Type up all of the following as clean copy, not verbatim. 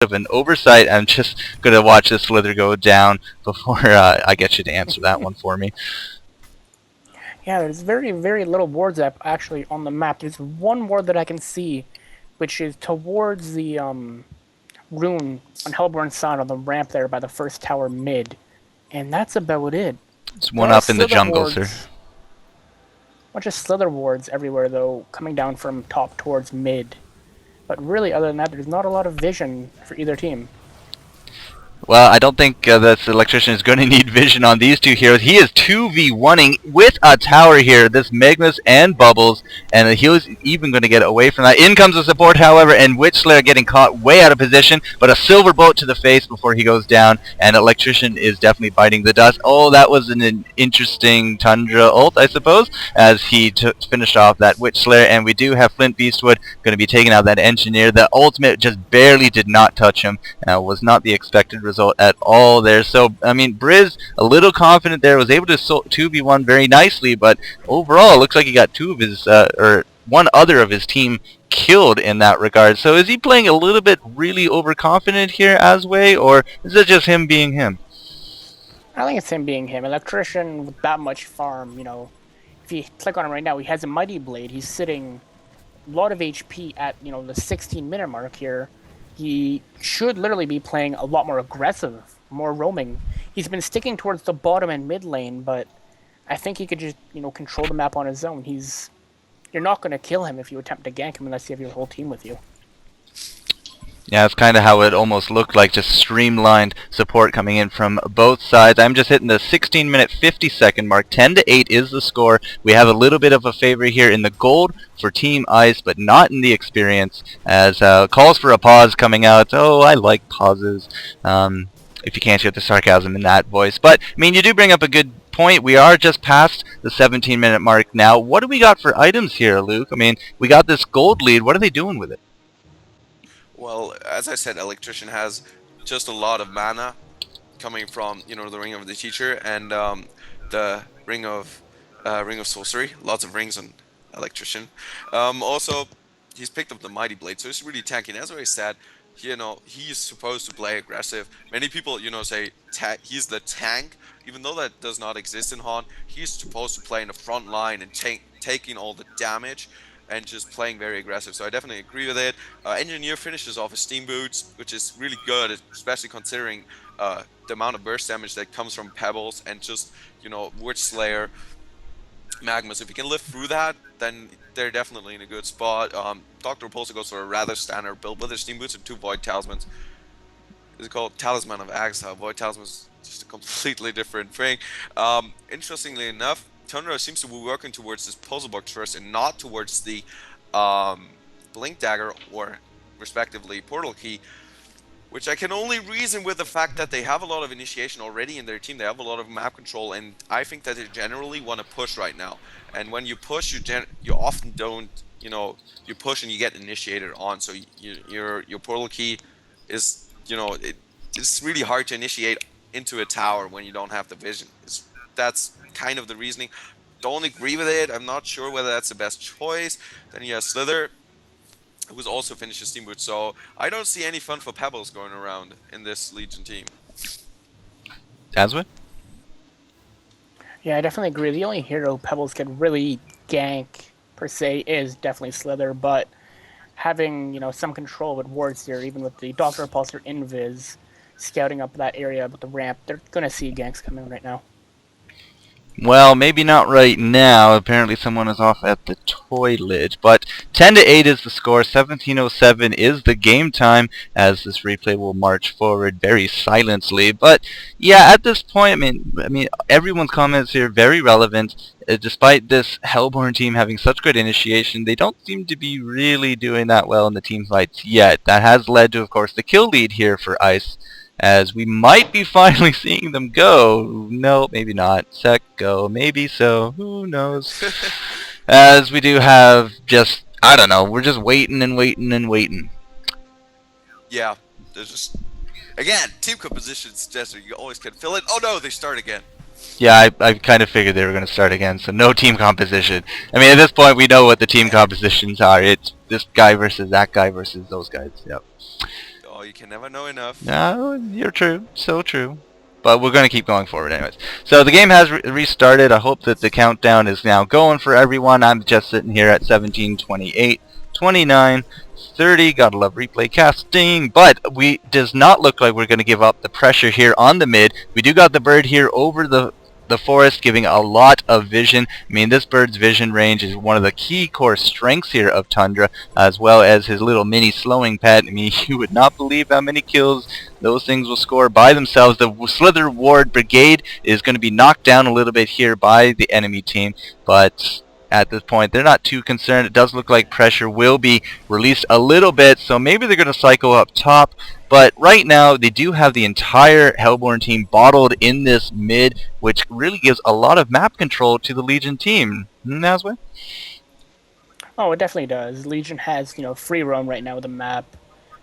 of an oversight. I'm just going to watch this Slither go down before I get you to answer that one for me. Yeah, there's very, very little wards up actually on the map. There's one ward that I can see, which is towards the rune on Hellborn's side on the ramp there by the first tower mid. And that's about it. It's There one are up in the slither jungle, wards, sir. bunch of slither wards everywhere though, coming down from top towards mid. But really, other than that, there's not a lot of vision for either team. Well, I don't think this electrician is going to need vision on these two heroes. He is 2v1ing with a tower here, this Magnus and Bubbles, and he was even going to get away from that. In comes the support, however, and Witchslayer getting caught way out of position, but a silver bolt to the face before he goes down, and electrician is definitely biting the dust. Oh, that was an interesting Tundra ult, I suppose, as he finished off that Witchslayer, and we do have Flint Beastwood going to be taking out that engineer. The ultimate just barely did not touch him, was not the expected result at all there. So, I mean, Briz, a little confident there, was able to 2v1 very nicely, but overall, it looks like he got two of his, or one other of his team killed in that regard. So is he playing a little bit really overconfident here, Asway, or is it just him being him? I think it's him being him. Electrician with that much farm, you know, if you click on him right now, he has a Mighty Blade. He's sitting a lot of HP at, you know, the 16-minute mark here. He should literally be playing a lot more aggressive, more roaming. He's been sticking towards the bottom and mid lane, but I think he could just, you know, control the map on his own. You're not going to kill him if you attempt to gank him unless you have your whole team with you. Yeah, it's kind of how it almost looked like, just streamlined support coming in from both sides. I'm just hitting the 16-minute 50-second mark. 10-8 is the score. We have a little bit of a favor here in the gold for Team Ice, but not in the experience, as calls for a pause coming out. Oh, I like pauses, if you can't get the sarcasm in that voice. But, I mean, you do bring up a good point. We are just past the 17-minute mark now. What do we got for items here, Luke? I mean, we got this gold lead. What are they doing with it? Well, as I said, Electrician has just a lot of mana coming from, you know, the Ring of the Teacher and the Ring of Sorcery. Lots of rings on Electrician. Also, he's picked up the Mighty Blade, so he's really tanky. And as I said, you know, he's supposed to play aggressive. Many people, you know, say he's the tank, even though that does not exist in HoN. He's supposed to play in the front line and taking all the damage and just playing very aggressive. So I definitely agree with it. Engineer finishes off his Steam Boots, which is really good, especially considering the amount of burst damage that comes from Pebbles and just, you know, Witch Slayer, Magnus. If you can live through that, then they're definitely in a good spot. Dr. Repulsor goes for a rather standard build with his Steam Boots and 2 Void Talismans. Is it called Talisman of Exile? Void Talisman is just a completely different thing. Interestingly enough, Tundra seems to be working towards this puzzle box first and not towards the Blink Dagger or respectively Portal Key, which I can only reason with the fact that they have a lot of initiation already in their team. They have a lot of map control, and I think that they generally want to push right now. And when you push, you often don't, you know, you push and you get initiated on. So your Portal Key is, you know, it's really hard to initiate into a tower when you don't have the vision. That's kind of the reasoning. Don't agree with it. I'm not sure whether that's the best choice. Then you have Slither, who's also finished his Steam Boot. So I don't see any fun for Pebbles going around in this Legion team. Aswin? Yeah, I definitely agree. The only hero Pebbles can really gank per se is definitely Slither, but having, you know, some control with wards here, even with the Dr. Repulsor Invis scouting up that area with the ramp, they're gonna see ganks coming right now. Well, maybe not right now. Apparently someone is off at the toilet. But 10-8 is the score. 17:07 is the game time, as this replay will march forward very silently. But yeah, at this point, I mean, everyone's comments here very relevant. Despite this Hellborn team having such good initiation, they don't seem to be really doing that well in the team fights yet. That has led to, of course, the kill lead here for Ice, as we might be finally seeing them go. No, maybe not. Sec, go. Maybe so. Who knows? As we do have just, I don't know, we're just waiting and waiting and waiting. Yeah, there's just, again, team composition suggested you always can fill it. Oh no, they start again. Yeah, I kind of figured they were going to start again, so no team composition. I mean, at this point, we know what the team compositions are. It's this guy versus that guy versus those guys. Yep. Oh, you can never know enough. No, you're true. So true. But we're going to keep going forward anyways. So the game has restarted. I hope that the countdown is now going for everyone. I'm just sitting here at 17, 28, 29, 30. Gotta love replay casting. But we does not look like we're going to give up the pressure here on the mid. We do got the bird here over the forest, giving a lot of vision. I mean, this bird's vision range is one of the key core strengths here of Tundra, as well as his little mini slowing pad. I mean, you would not believe how many kills those things will score by themselves. The Slither Ward Brigade is going to be knocked down a little bit here by the enemy team, but at this point they're not too concerned. It does look like pressure will be released a little bit, so maybe they're going to cycle up top. But right now, they do have the entire Hellborn team bottled in this mid, which really gives a lot of map control to the Legion team. Asway? Oh, it definitely does. Legion has, free roam right now with the map.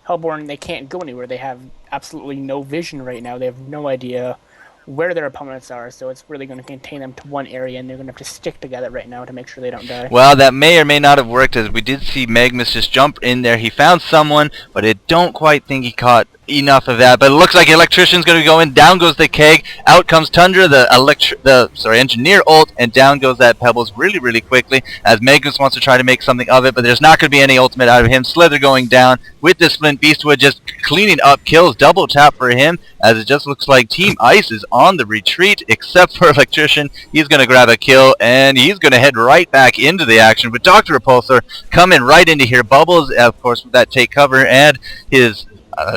Hellborn, they can't go anywhere. They have absolutely no vision right now. They have no idea where their opponents are, so it's really going to contain them to one area, and they're going to have to stick together right now to make sure they don't die. Well, that may or may not have worked, as we did see Magnus just jump in there. He found someone, but I don't quite think he caught enough of that. But it looks like Electrician's going to be going. Down goes the keg. Out comes Tundra, the Engineer ult, and down goes that Pebbles really, really quickly, as Magnus wants to try to make something of it, but there's not going to be any ultimate out of him. Slither going down with this Flint Beastwood, just cleaning up kills. Double tap for him, as it just looks like Team Ice is on the retreat, except for Electrician. He's going to grab a kill, and he's going to head right back into the action. But Dr. Repulsor coming right into here. Bubbles, of course, with that take cover, and his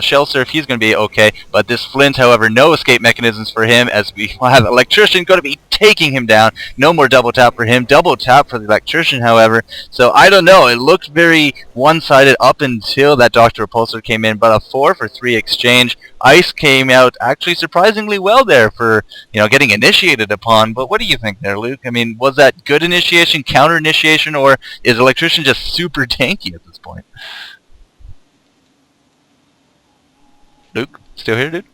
Shell Surf, he's going to be okay. But this Flint, however, no escape mechanisms for him, as we have Electrician going to be taking him down. No more double tap for him. Double tap for the Electrician, however. So I don't know. It looked very one-sided up until that Dr. Repulsor came in. But a 4-for-3 exchange. Ice came out actually surprisingly well there for, getting initiated upon. But what do you think there, Luke? I mean, was that good initiation, counter initiation, or is Electrician just super tanky at this point? Luke, still here, dude?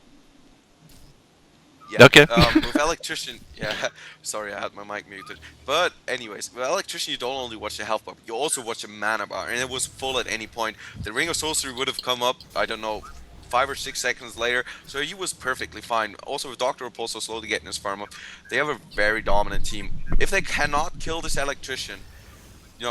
Yeah. Okay. With Electrician, yeah, sorry, I had my mic muted. But anyways, with Electrician, you don't only watch the health bar, you also watch the mana bar, and it was full at any point. The Ring of Sorcery would have come up, I don't know, 5 or 6 seconds later, so he was perfectly fine. Also, with Dr. Repulsor slowly getting his farm up, they have a very dominant team. If they cannot kill this Electrician,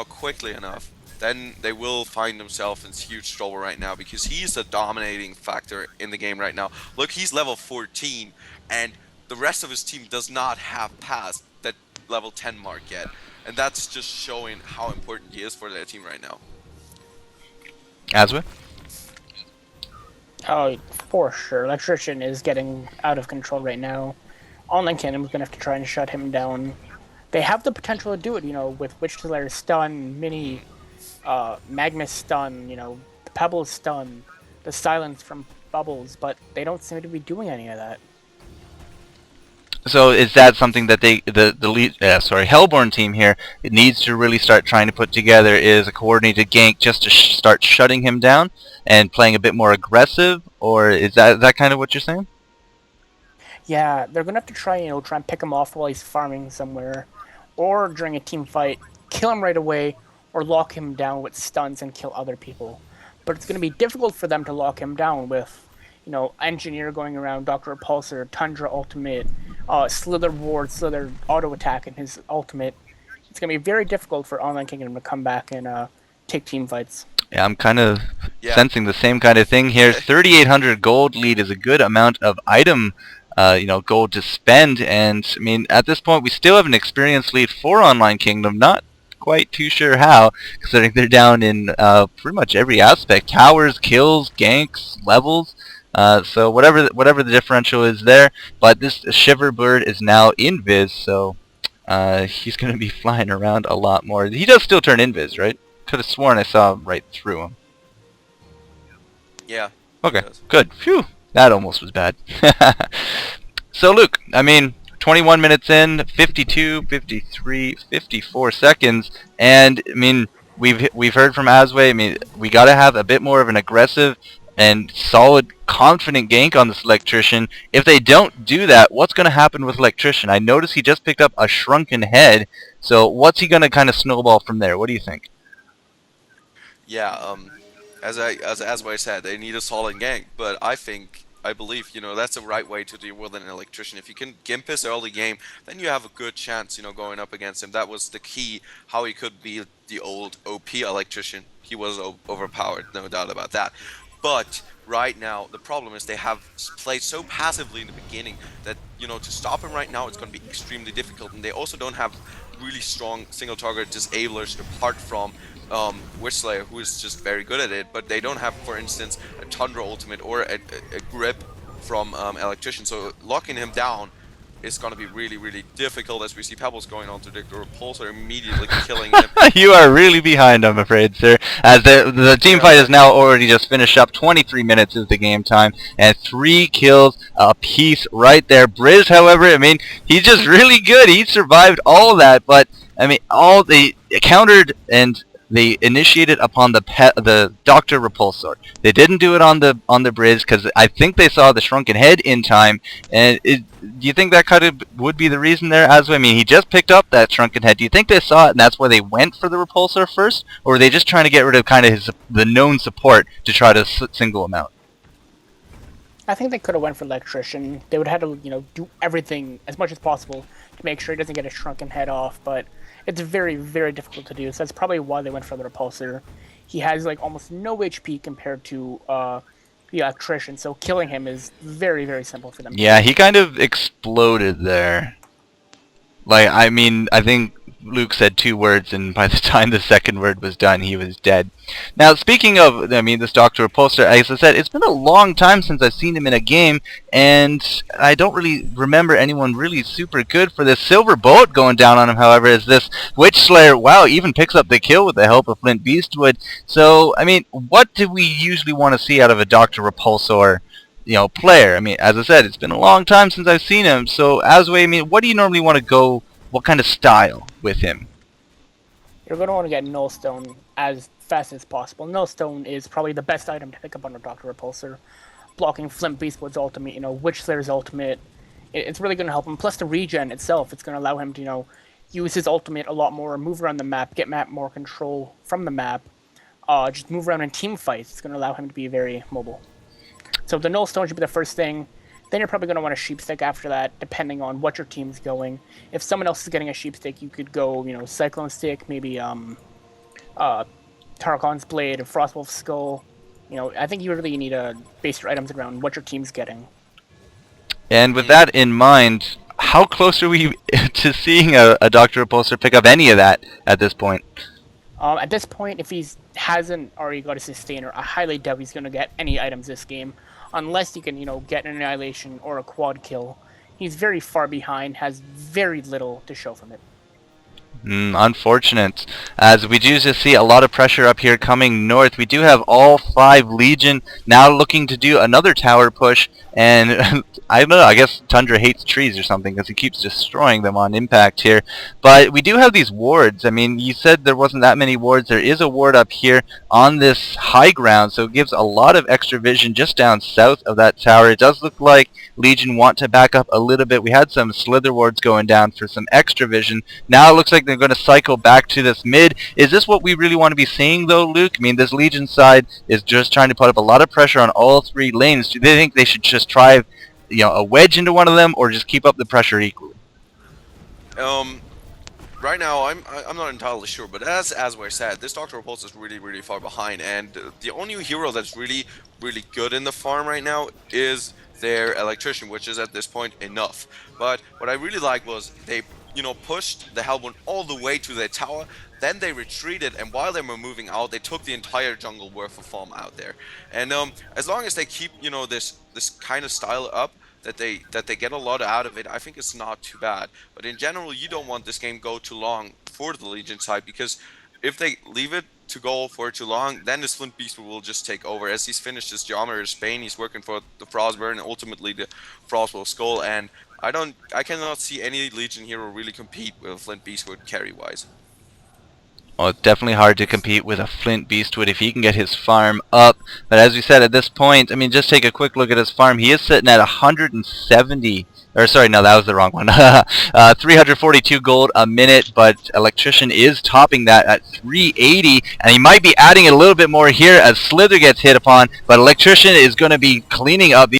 quickly enough, then they will find themselves in huge trouble right now, because he's the dominating factor in the game right now. Look, he's level 14, and the rest of his team does not have passed that level 10 mark yet. And that's just showing how important he is for their team right now. Asway? Oh, for sure. Electrician is getting out of control right now. Online Kingdom's going to have to try and shut him down. They have the potential to do it, with Witch Slayer stun, Mini... Magnus stun, the Pebbles stun, the silence from Bubbles, but they don't seem to be doing any of that. So is that something that the Hellborn team here, it needs to really start trying to put together, is a coordinated gank just to start shutting him down and playing a bit more aggressive, or is that kind of what you're saying? Yeah, they're gonna have to try and pick him off while he's farming somewhere, or during a team fight, kill him right away, or lock him down with stuns and kill other people. But it's going to be difficult for them to lock him down with, Engineer going around, Dr. Repulsor, Tundra ultimate, Slither Ward, Slither auto attack in his ultimate. It's going to be very difficult for Online Kingdom to come back and take team fights. Yeah, I'm kind of sensing the same kind of thing here. 3,800 gold lead is a good amount of item gold to spend, and I mean, at this point we still have an experienced lead for Online Kingdom. Not quite too sure how, considering they're down in pretty much every aspect: towers, kills, ganks, levels. So whatever the differential is there, but this Shiver Bird is now invis, so he's going to be flying around a lot more. He does still turn invis, right? Could have sworn I saw right through him. Yeah. Okay, good. Phew, that almost was bad. So Luke, I mean, 21 minutes in, 52, 53, 54 seconds, and I mean, we've heard from Asway. I mean, we got to have a bit more of an aggressive and solid, confident gank on this Electrician. If they don't do that, what's going to happen with Electrician? I noticed he just picked up a shrunken head, so what's he going to kind of snowball from there? What do you think? Yeah, as I said, they need a solid gank. But I believe, that's the right way to deal with an electrician. If you can gimp his early game, then you have a good chance, going up against him. That was the key, how he could be the old OP electrician. He was overpowered, no doubt about that. But right now, the problem is they have played so passively in the beginning that, to stop him right now, it's going to be extremely difficult. And they also don't have really strong single target disablers apart from Witchslayer, who is just very good at it, but they don't have, for instance, a Tundra ultimate or a grip from Electrician, so locking him down is going to be really, really difficult, as we see Pebbles going on to the Repulsor, immediately killing him. You are really behind, I'm afraid, sir. As the team fight is now already just finished up. 23 minutes is the game time, and 3 kills apiece right there. Briz, however, I mean, he's just really good. He survived all that, but I mean, they countered and they initiated upon the Dr. Repulsor. They didn't do it on the Briz because I think they saw the Shrunken Head in time. And do you think that kind of would be the reason there, Asway? I mean, he just picked up that Shrunken Head. Do you think they saw it and that's why they went for the Repulsor first, or were they just trying to get rid of kind of the known support to try to single him out? I think they could have went for Electrician. They would have had to, do everything as much as possible to make sure he doesn't get a Shrunken Head off, but it's very, very difficult to do, so that's probably why they went for the Repulsor. He has, almost no HP compared to the Electrician, so killing him is very, very simple for them. Yeah, he kind of exploded there. I mean, I think Luke said 2 words, and by the time the second word was done, he was dead. Now, speaking of, this Dr. Repulsor, as I said, it's been a long time since I've seen him in a game, and I don't really remember anyone really super good for this. Silver Bullet going down on him, however, is this Witch Slayer, wow, even picks up the kill with the help of Flint Beastwood. So, I mean, what do we usually want to see out of a Dr. Repulsor player? I mean, as I said, it's been a long time since I've seen him. So, Asway, I mean, what do you normally want to go? What kind of style with him? You're going to want to get Nullstone as fast as possible. Nullstone is probably the best item to pick up under Dr. Repulsor. Blocking Flint Beastwood's ultimate, Witch Slayer's ultimate. It's really going to help him. Plus the regen itself, it's going to allow him to, use his ultimate a lot more, move around the map, get more control from the map. Just move around in team fights. It's going to allow him to be very mobile. So the Nullstone should be the first thing. Then you're probably going to want a Sheepstick after that, depending on what your team's going. If someone else is getting a Sheepstick, you could go, Cyclone Stick, maybe Tarkon's Blade, Frostwolf's Skull. I think you really need to base your items around what your team's getting. And with that in mind, how close are we to seeing a Dr. Repulsor pick up any of that at this point? At this point, if he hasn't already got a Sustainer, I highly doubt he's going to get any items this game. Unless he can, get an Annihilation or a quad kill. He's very far behind, has very little to show from it. Unfortunate, as we do just see a lot of pressure up here coming north. We do have all 5 Legion now looking to do another tower push, and I don't know, I guess Tundra hates trees or something because he keeps destroying them on impact here. But we do have these wards. I mean, you said there wasn't that many wards. There is a ward up here on this high ground, so it gives a lot of extra vision just down south of that tower. It does look like Legion want to back up a little bit. We had some Slither wards going down for some extra vision. Now it looks like they're going to cycle back to this mid. Is this what we really want to be seeing, though, Luke? I mean, this Legion side is just trying to put up a lot of pressure on all 3 lanes. Do they think they should just try, a wedge into one of them, or just keep up the pressure equally? Right now, I'm not entirely sure, but as Asway said, this Dr. Repulsor is really, really far behind, and the only hero that's really, really good in the farm right now is their Electrician, which is at this point enough. But what I really like was they pushed the Hellborn all the way to their tower, then they retreated, and while they were moving out, they took the entire jungle worth of farm out there. And as long as they keep, this kind of style up, that they get a lot out of it, I think it's not too bad. But in general, you don't want this game go too long for the Legion side, because if they leave it to go for too long, then this Flint Beast will just take over. As he's finished his Geometer Spain, he's working for the Frostburn and ultimately the Frostwolf Skull, and I cannot see any Legion hero really compete with Flint Beastwood carry-wise. Well, it's definitely hard to compete with a Flint Beastwood if he can get his farm up. But as we said, at this point, I mean, just take a quick look at his farm. He is sitting at 170 Or sorry, no, that was the wrong one. 342 gold a minute, but Electrician is topping that at 380, and he might be adding a little bit more here as Slither gets hit upon, but Electrician is going to be cleaning up